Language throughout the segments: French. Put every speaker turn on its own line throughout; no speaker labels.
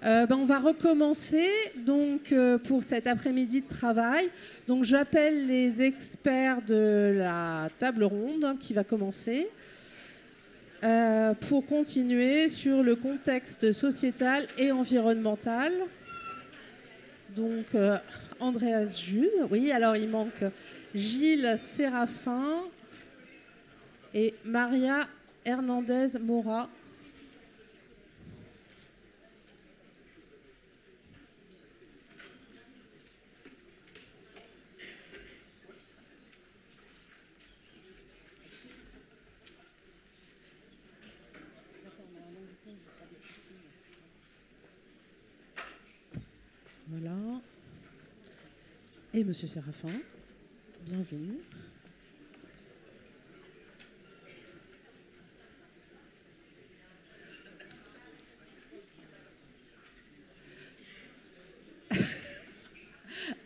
On va recommencer donc, pour cet après-midi de travail. Donc, j'appelle les experts de la table ronde qui va commencer pour continuer sur le contexte sociétal et environnemental. Donc, Andreas Jude, oui, alors il manque Gilles Séraphin et Maria Hernandez Mora. Voilà. Et Monsieur Séraphin, bienvenue.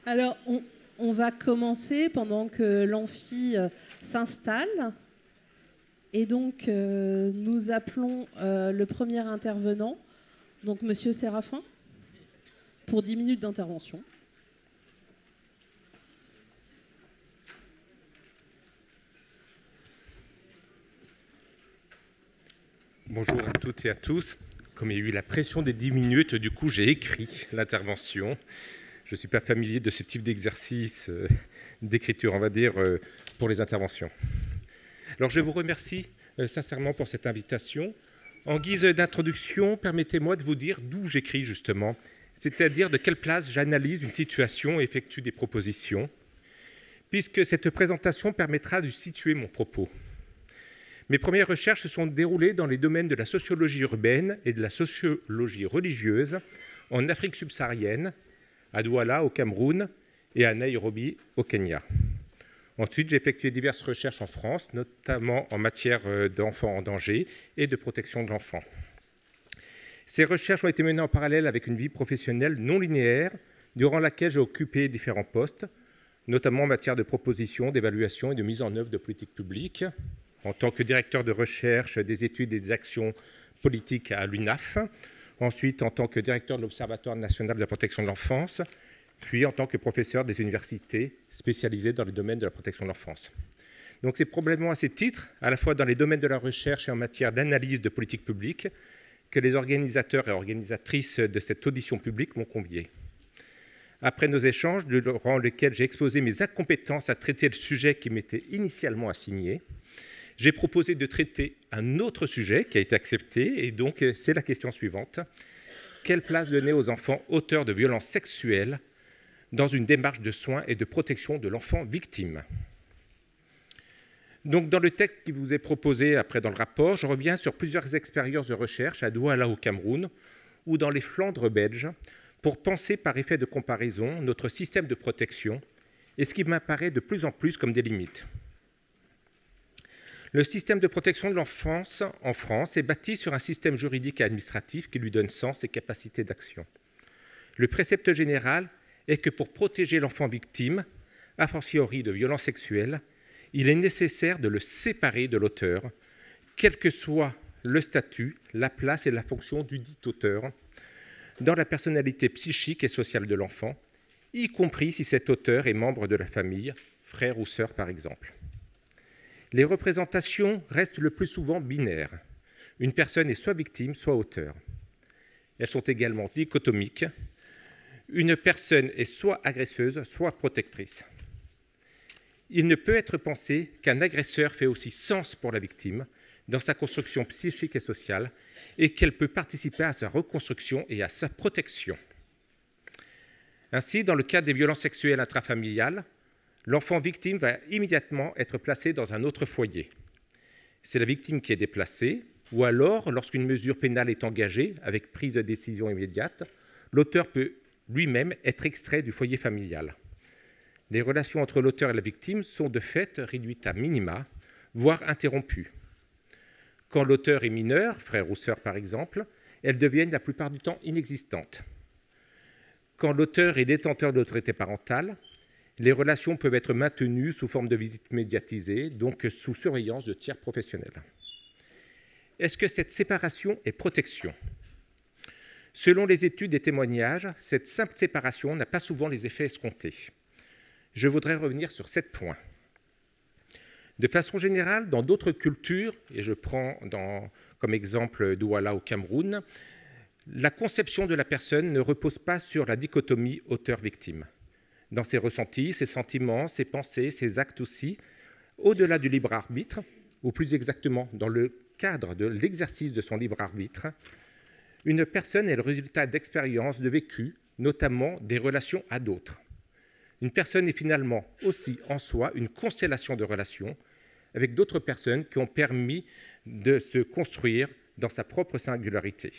Alors, on va commencer pendant que l'amphi s'installe. Et donc, nous appelons le premier intervenant, donc Monsieur Séraphin, pour 10 minutes d'intervention.
Bonjour à toutes et à tous. Comme il y a eu la pression des 10 minutes, du coup, j'ai écrit l'intervention. Je ne suis pas familier de ce type d'exercice d'écriture, on va dire, pour les interventions. Alors, je vous remercie sincèrement pour cette invitation. En guise d'introduction, permettez-moi de vous dire d'où j'écris justement, c'est-à-dire de quelle place j'analyse une situation et effectue des propositions, puisque cette présentation permettra de situer mon propos. Mes premières recherches se sont déroulées dans les domaines de la sociologie urbaine et de la sociologie religieuse en Afrique subsaharienne, à Douala au Cameroun et à Nairobi au Kenya. Ensuite, j'ai effectué diverses recherches en France, notamment en matière d'enfants en danger et de protection de l'enfant. Ces recherches ont été menées en parallèle avec une vie professionnelle non linéaire, durant laquelle j'ai occupé différents postes, notamment en matière de proposition, d'évaluation et de mise en œuvre de politiques publiques, en tant que directeur de recherche des études et des actions politiques à l'UNAF, ensuite en tant que directeur de l'Observatoire national de la protection de l'enfance, puis en tant que professeur des universités spécialisées dans les domaines de la protection de l'enfance. Donc c'est probablement à ces titres, à la fois dans les domaines de la recherche et en matière d'analyse de politique publique, que les organisateurs et organisatrices de cette audition publique m'ont convié. Après nos échanges, durant lesquels j'ai exposé mes incompétences à traiter le sujet qui m'était initialement assigné, j'ai proposé de traiter un autre sujet qui a été accepté, et donc c'est la question suivante. Quelle place donner aux enfants auteurs de violences sexuelles dans une démarche de soins et de protection de l'enfant victime? Donc, dans le texte qui vous est proposé après dans le rapport, je reviens sur plusieurs expériences de recherche à Douala au Cameroun ou dans les Flandres belges pour penser par effet de comparaison notre système de protection et ce qui m'apparaît de plus en plus comme des limites. Le système de protection de l'enfance en France est bâti sur un système juridique et administratif qui lui donne sens et capacité d'action. Le précepte général est que pour protéger l'enfant victime, a fortiori de violences sexuelles, il est nécessaire de le séparer de l'auteur, quel que soit le statut, la place et la fonction du dit auteur, dans la personnalité psychique et sociale de l'enfant, y compris si cet auteur est membre de la famille, frère ou sœur par exemple. Les représentations restent le plus souvent binaires. Une personne est soit victime, soit auteur. Elles sont également dichotomiques. Une personne est soit agresseuse, soit protectrice. Il ne peut être pensé qu'un agresseur fait aussi sens pour la victime dans sa construction psychique et sociale et qu'elle peut participer à sa reconstruction et à sa protection. Ainsi, dans le cas des violences sexuelles intrafamiliales, l'enfant victime va immédiatement être placé dans un autre foyer. C'est la victime qui est déplacée, ou alors, lorsqu'une mesure pénale est engagée, avec prise de décision immédiate, l'auteur peut lui-même être extrait du foyer familial. Les relations entre l'auteur et la victime sont de fait réduites à minima, voire interrompues. Quand l'auteur est mineur, frère ou sœur par exemple, elles deviennent la plupart du temps inexistantes. Quand l'auteur est détenteur d'autorité parentale, les relations peuvent être maintenues sous forme de visite médiatisée, donc sous surveillance de tiers professionnels. Est-ce que cette séparation est protection ? Selon les études et témoignages, cette simple séparation n'a pas souvent les effets escomptés. Je voudrais revenir sur 7 points. De façon générale, dans d'autres cultures, et je prends comme exemple Douala au Cameroun, la conception de la personne ne repose pas sur la dichotomie auteur-victime. Dans ses ressentis, ses sentiments, ses pensées, ses actes aussi, au-delà du libre arbitre, ou plus exactement dans le cadre de l'exercice de son libre arbitre, une personne est le résultat d'expériences, de vécu, notamment des relations à d'autres. Une personne est finalement aussi en soi une constellation de relations avec d'autres personnes qui ont permis de se construire dans sa propre singularité.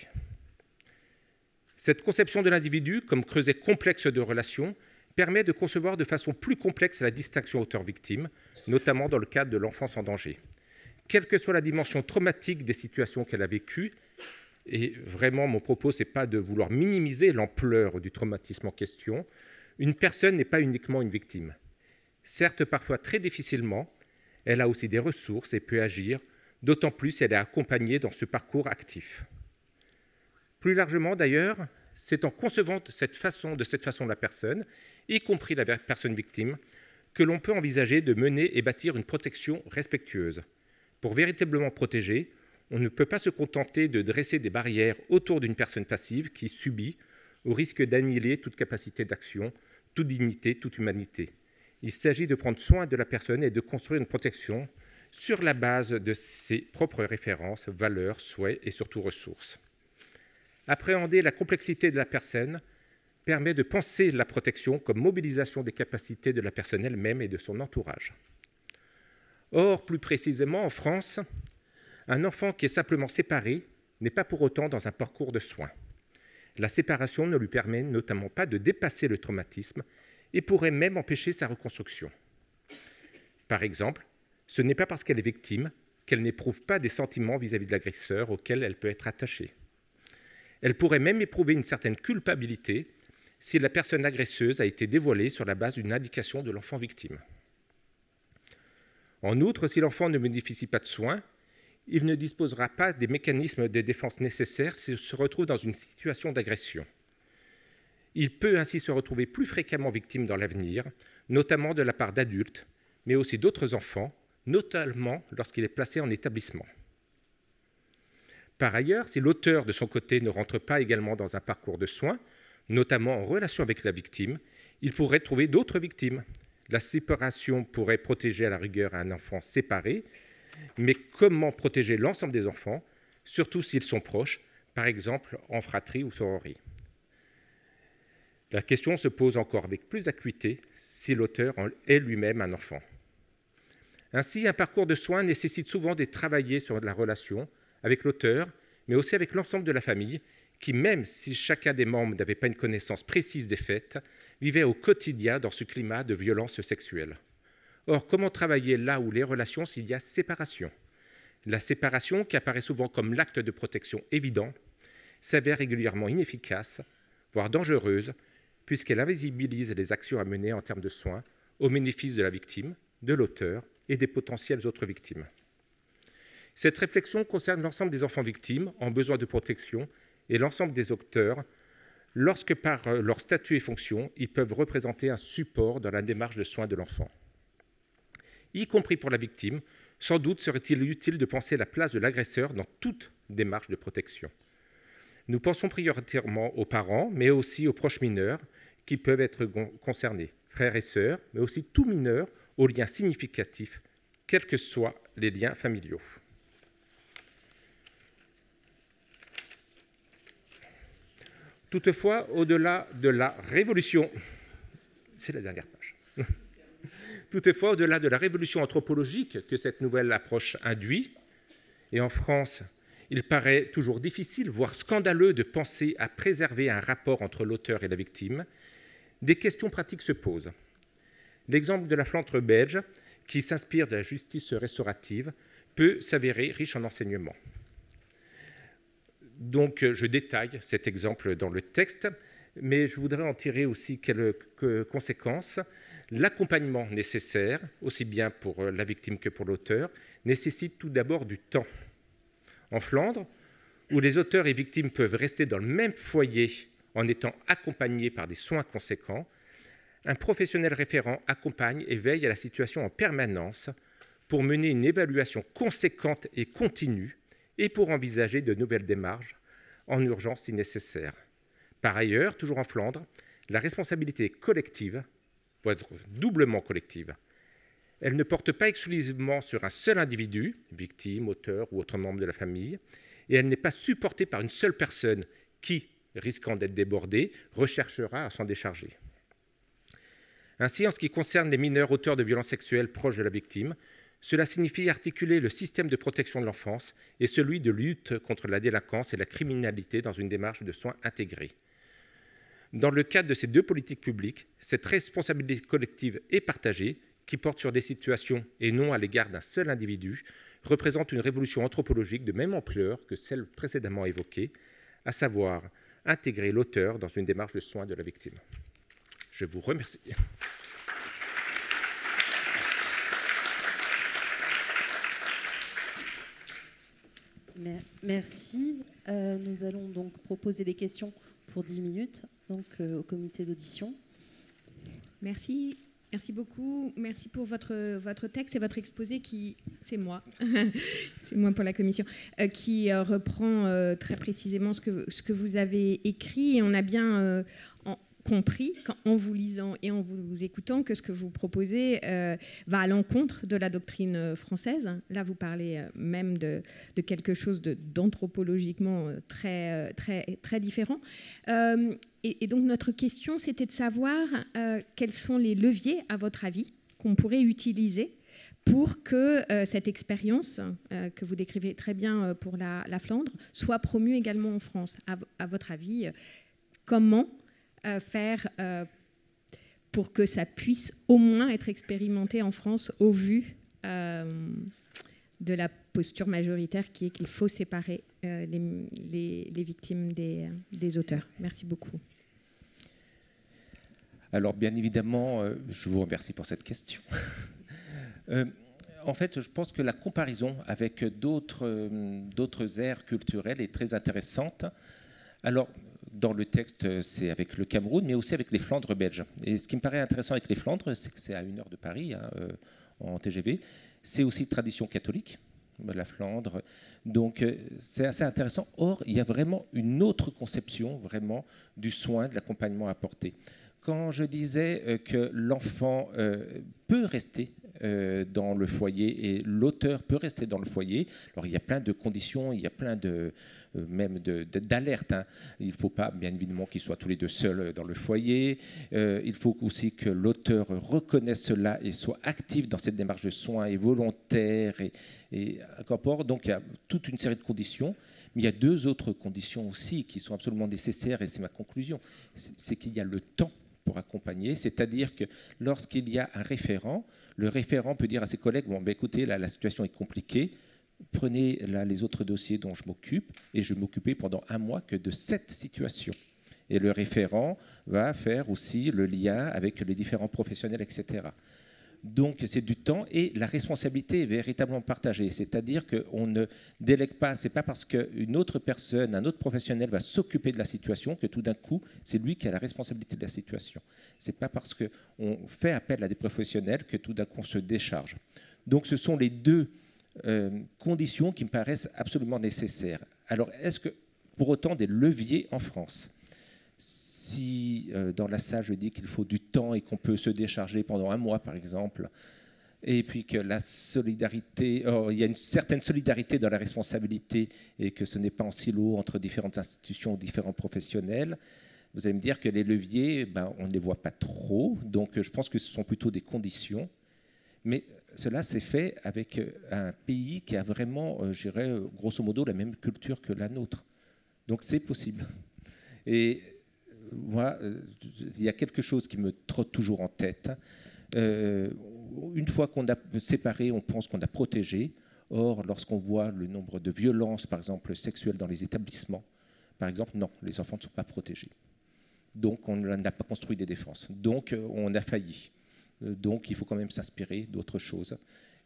Cette conception de l'individu comme creuset complexe de relations permet de concevoir de façon plus complexe la distinction auteur-victime, notamment dans le cadre de l'enfance en danger. Quelle que soit la dimension traumatique des situations qu'elle a vécues, et vraiment mon propos, ce n'est pas de vouloir minimiser l'ampleur du traumatisme en question, une personne n'est pas uniquement une victime. Certes, parfois très difficilement, elle a aussi des ressources et peut agir, d'autant plus si elle est accompagnée dans ce parcours actif. Plus largement d'ailleurs, c'est en concevant de cette façon la personne, y compris la personne victime, que l'on peut envisager de mener et bâtir une protection respectueuse. Pour véritablement protéger, on ne peut pas se contenter de dresser des barrières autour d'une personne passive qui subit, au risque d'annihiler toute capacité d'action, toute dignité, toute humanité. Il s'agit de prendre soin de la personne et de construire une protection sur la base de ses propres références, valeurs, souhaits et surtout ressources. Appréhender la complexité de la personne permet de penser la protection comme mobilisation des capacités de la personne elle-même et de son entourage. Or, plus précisément, en France, un enfant qui est simplement séparé n'est pas pour autant dans un parcours de soins. La séparation ne lui permet notamment pas de dépasser le traumatisme et pourrait même empêcher sa reconstruction. Par exemple, ce n'est pas parce qu'elle est victime qu'elle n'éprouve pas des sentiments vis-à-vis de l'agresseur auquel elle peut être attachée. Elle pourrait même éprouver une certaine culpabilité si la personne agresseuse a été dévoilée sur la base d'une indication de l'enfant victime. En outre, si l'enfant ne bénéficie pas de soins, il ne disposera pas des mécanismes de défense nécessaires s'il se retrouve dans une situation d'agression. Il peut ainsi se retrouver plus fréquemment victime dans l'avenir, notamment de la part d'adultes, mais aussi d'autres enfants, notamment lorsqu'il est placé en établissement. Par ailleurs, si l'auteur de son côté ne rentre pas également dans un parcours de soins, notamment en relation avec la victime, il pourrait trouver d'autres victimes. La séparation pourrait protéger à la rigueur un enfant séparé, mais comment protéger l'ensemble des enfants, surtout s'ils sont proches, par exemple en fratrie ou sororie? La question se pose encore avec plus acuité si l'auteur est lui-même un enfant. Ainsi, un parcours de soins nécessite souvent de travailler sur la relation avec l'auteur, mais aussi avec l'ensemble de la famille, qui, même si chacun des membres n'avait pas une connaissance précise des faits, vivait au quotidien dans ce climat de violence sexuelle. Or, comment travailler là où les relations s'il y a séparation? La séparation, qui apparaît souvent comme l'acte de protection évident, s'avère régulièrement inefficace, voire dangereuse, puisqu'elle invisibilise les actions à mener en termes de soins au bénéfice de la victime, de l'auteur et des potentielles autres victimes. Cette réflexion concerne l'ensemble des enfants victimes en besoin de protection et l'ensemble des auteurs, lorsque par leur statut et fonction, ils peuvent représenter un support dans la démarche de soins de l'enfant. Y compris pour la victime, sans doute serait-il utile de penser la place de l'agresseur dans toute démarche de protection. Nous pensons prioritairement aux parents, mais aussi aux proches mineurs qui peuvent être concernés, frères et sœurs, mais aussi tout mineur aux liens significatifs, quels que soient les liens familiaux. Toutefois, au-delà de la révolution, c'est la dernière page. Toutefois, au-delà de la révolution anthropologique que cette nouvelle approche induit, et en France, il paraît toujours difficile, voire scandaleux, de penser à préserver un rapport entre l'auteur et la victime, des questions pratiques se posent. L'exemple de la Flandre belge, qui s'inspire de la justice restaurative, peut s'avérer riche en enseignements. Donc, je détaille cet exemple dans le texte, mais je voudrais en tirer aussi quelques conséquences. L'accompagnement nécessaire, aussi bien pour la victime que pour l'auteur, nécessite tout d'abord du temps. En Flandre, où les auteurs et victimes peuvent rester dans le même foyer en étant accompagnés par des soins conséquents, un professionnel référent accompagne et veille à la situation en permanence pour mener une évaluation conséquente et continue et pour envisager de nouvelles démarches en urgence si nécessaire. Par ailleurs, toujours en Flandre, la responsabilité est collective, pour être doublement collective. Elle ne porte pas exclusivement sur un seul individu, victime, auteur ou autre membre de la famille, et elle n'est pas supportée par une seule personne qui, risquant d'être débordée, recherchera à s'en décharger. Ainsi, en ce qui concerne les mineurs auteurs de violences sexuelles proches de la victime, cela signifie articuler le système de protection de l'enfance et celui de lutte contre la délinquance et la criminalité dans une démarche de soins intégrés. Dans le cadre de ces deux politiques publiques, cette responsabilité collective et partagée, qui porte sur des situations et non à l'égard d'un seul individu, représente une révolution anthropologique de même ampleur que celle précédemment évoquée, à savoir intégrer l'auteur dans une démarche de soins de la victime. Je vous remercie.
Merci. Nous allons donc proposer des questions pour 10 minutes donc, au comité d'audition.
Merci. Merci beaucoup. Merci pour votre texte et votre exposé qui, c'est moi, c'est moi pour la commission, qui reprend très précisément ce que vous avez écrit. Et on a bien compris, en vous lisant et en vous écoutant, que ce que vous proposez va à l'encontre de la doctrine française. Là, vous parlez même de quelque chose d'anthropologiquement très, très, très différent. Et donc, notre question, c'était de savoir quels sont les leviers, à votre avis, qu'on pourrait utiliser pour que cette expérience, que vous décrivez très bien pour la Flandre, soit promue également en France. À votre avis, comment faire pour que ça puisse au moins être expérimenté en France au vu de la posture majoritaire qui est qu'il faut séparer les victimes des auteurs. Merci beaucoup.
Alors, bien évidemment, je vous remercie pour cette question. En fait, je pense que la comparaison avec d'autres aires culturelles est très intéressante. Alors, dans le texte, c'est avec le Cameroun, mais aussi avec les Flandres belges. Et ce qui me paraît intéressant avec les Flandres, c'est que c'est à 1 heure de Paris, en TGV. C'est aussi tradition catholique, la Flandre. Donc, c'est assez intéressant. Or, il y a vraiment une autre conception, vraiment, du soin, de l'accompagnement apporté. Quand je disais que l'enfant peut rester dans le foyer et l'auteur peut rester dans le foyer, alors il y a plein de conditions, il y a plein même d'alertes. Hein. Il ne faut pas, bien évidemment, qu'ils soient tous les deux seuls dans le foyer. Il faut aussi que l'auteur reconnaisse cela et soit actif dans cette démarche de soins et volontaire et incorpore. Donc, il y a toute une série de conditions. Mais il y a 2 autres conditions aussi qui sont absolument nécessaires, et c'est ma conclusion. C'est qu'il y a le temps pour accompagner, c'est-à-dire que lorsqu'il y a un référent, le référent peut dire à ses collègues, bon, ben, écoutez, là, la situation est compliquée, prenez là les autres dossiers dont je m'occupe, et je vais m'occuper pendant 1 mois que de cette situation. Et le référent va faire aussi le lien avec les différents professionnels, etc. Donc, c'est du temps et la responsabilité est véritablement partagée. C'est-à-dire qu'on ne délègue pas, ce n'est pas parce qu'une autre personne, un autre professionnel va s'occuper de la situation que tout d'un coup, c'est lui qui a la responsabilité de la situation. Ce n'est pas parce qu'on fait appel à des professionnels que tout d'un coup, on se décharge. Donc, ce sont les 2 conditions qui me paraissent absolument nécessaires. Alors, est-ce que, pour autant, des leviers en France ? Si dans la salle, je dis qu'il faut du temps et qu'on peut se décharger pendant 1 mois, par exemple, et puis que la solidarité, il y a une certaine solidarité dans la responsabilité et que ce n'est pas en silo entre différentes institutions ou différents professionnels, vous allez me dire que les leviers, on ne les voit pas trop. Donc, je pense que ce sont plutôt des conditions. Mais cela s'est fait avec un pays qui a vraiment, je dirais, grosso modo, la même culture que la nôtre. Donc, c'est possible. Et moi, il y a quelque chose qui me trotte toujours en tête. Une fois qu'on a séparé, on pense qu'on a protégé. Or, lorsqu'on voit le nombre de violences, par exemple, sexuelles dans les établissements, par exemple, non, les enfants ne sont pas protégés. Donc, on n'a pas construit des défenses. Donc, on a failli. Donc, il faut quand même s'inspirer d'autres choses.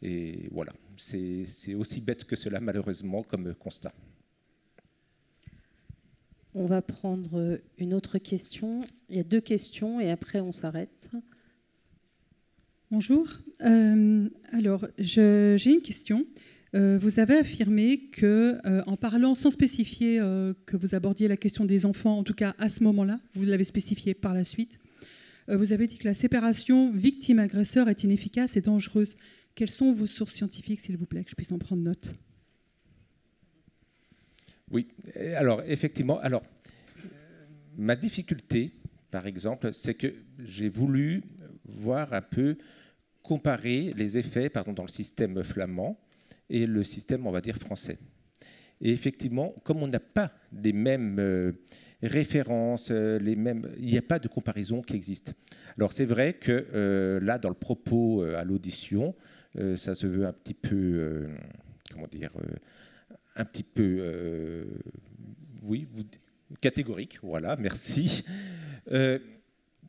Et voilà, c'est aussi bête que cela, malheureusement, comme constat.
On va prendre une autre question. Il y a 2 questions et après on s'arrête.
Bonjour. Alors, j'ai une question. Vous avez affirmé que, en parlant sans spécifier que vous abordiez la question des enfants, en tout cas à ce moment-là, vous l'avez spécifié par la suite, vous avez dit que la séparation victime-agresseur est inefficace et dangereuse. Quelles sont vos sources scientifiques, s'il vous plaît, que je puisse en prendre note?
Oui, alors effectivement, ma difficulté, par exemple, c'est que j'ai voulu voir un peu comparer les effets, par exemple, dans le système flamand et le système, on va dire, français. Et effectivement, comme on n'a pas les mêmes références, il n'y a pas de comparaison qui existe. Alors c'est vrai que là, dans le propos à l'audition, ça se veut un petit peu, un petit peu, catégorique, voilà, merci.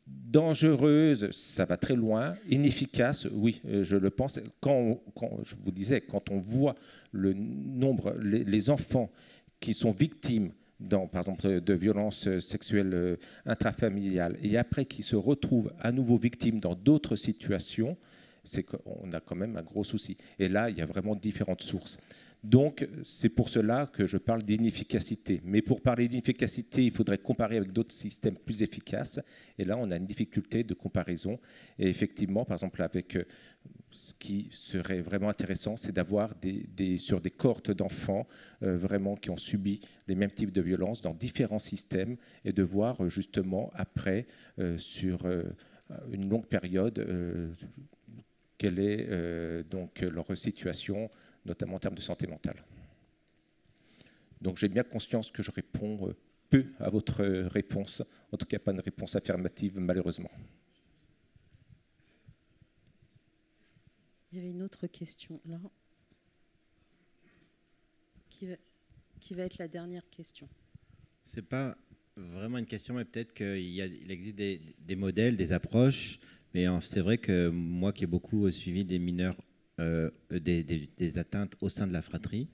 Dangereuse, ça va très loin. Inefficace, oui, je le pense. Quand je vous disais, quand on voit le nombre, les enfants qui sont victimes, par exemple, de violences sexuelles intrafamiliales, et après qui se retrouvent à nouveau victimes dans d'autres situations, c'est qu'on a quand même un gros souci. Et là, il y a vraiment différentes sources. Donc, c'est pour cela que je parle d'inefficacité. Mais pour parler d'inefficacité, il faudrait comparer avec d'autres systèmes plus efficaces. Et là, on a une difficulté de comparaison. Et effectivement, par exemple, avec ce qui serait vraiment intéressant, c'est d'avoir sur des cohortes d'enfants vraiment qui ont subi les mêmes types de violences dans différents systèmes et de voir justement après, sur une longue période, quelle est donc leur situation, notamment en termes de santé mentale. Donc j'ai bien conscience que je réponds peu à votre réponse, en tout cas pas une réponse affirmative malheureusement.
Il y avait une autre question là, qui va être la dernière question.
C'est pas vraiment une question, mais peut-être qu'il existe des modèles, des approches, mais c'est vrai que moi qui ai beaucoup suivi des mineurs, des atteintes au sein de la fratrie,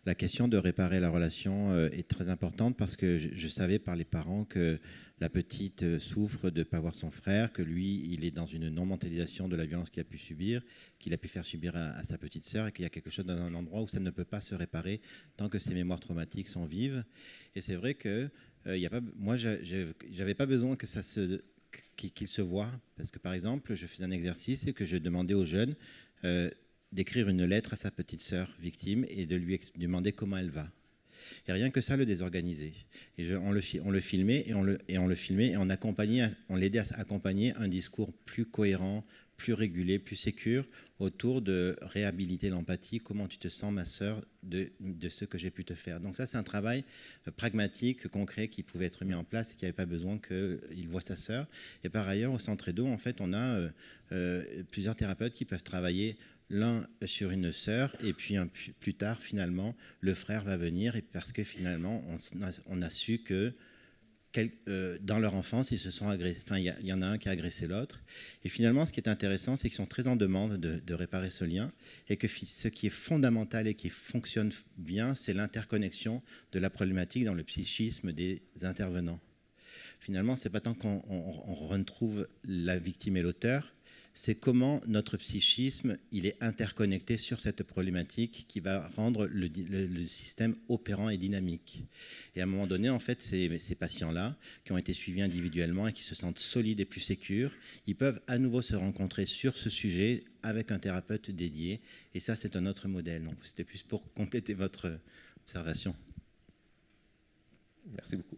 la question de réparer la relation est très importante parce que je savais par les parents que la petite souffre de ne pas voir son frère, que lui, il est dans une non-mentalisation de la violence qu'il a pu subir, qu'il a pu faire subir à sa petite sœur et qu'il y a quelque chose dans un endroit où ça ne peut pas se réparer tant que ces mémoires traumatiques sont vives. Et c'est vrai que moi, j'avais pas besoin que ça qu'il se voit parce que, par exemple, je faisais un exercice et que je demandais aux jeunes d'écrire une lettre à sa petite sœur victime et de lui demander comment elle va. Et rien que ça le désorganisait. Et on le filmait et on le filmait et on l'aidait à accompagner un discours plus cohérent, plus régulé, plus sécure autour de réhabiliter l'empathie. Comment tu te sens, ma sœur, de ce que j'ai pu te faire. Donc ça, c'est un travail pragmatique, concret, qui pouvait être mis en place et qui n'avait pas besoin qu'il voie sa sœur. Et par ailleurs, au Centre Edo, en fait, on a plusieurs thérapeutes qui peuvent travailler l'un sur une sœur, et puis plus tard, finalement, le frère va venir, et parce que finalement, on a su que dans leur enfance, ils se sont agressés. Enfin, il y en a un qui a agressé l'autre. Et finalement, ce qui est intéressant, c'est qu'ils sont très en demande de réparer ce lien, et que ce qui est fondamental et qui fonctionne bien, c'est l'interconnexion de la problématique dans le psychisme des intervenants. Finalement, c'est pas tant qu'on retrouve la victime et l'auteur, c'est comment notre psychisme il est interconnecté sur cette problématique qui va rendre le système opérant et dynamique. Et à un moment donné, en fait, ces patients-là, qui ont été suivis individuellement et qui se sentent solides et plus sécures, ils peuvent à nouveau se rencontrer sur ce sujet avec un thérapeute dédié. Et ça, c'est un autre modèle. Donc, c'était plus pour compléter votre observation.
Merci beaucoup.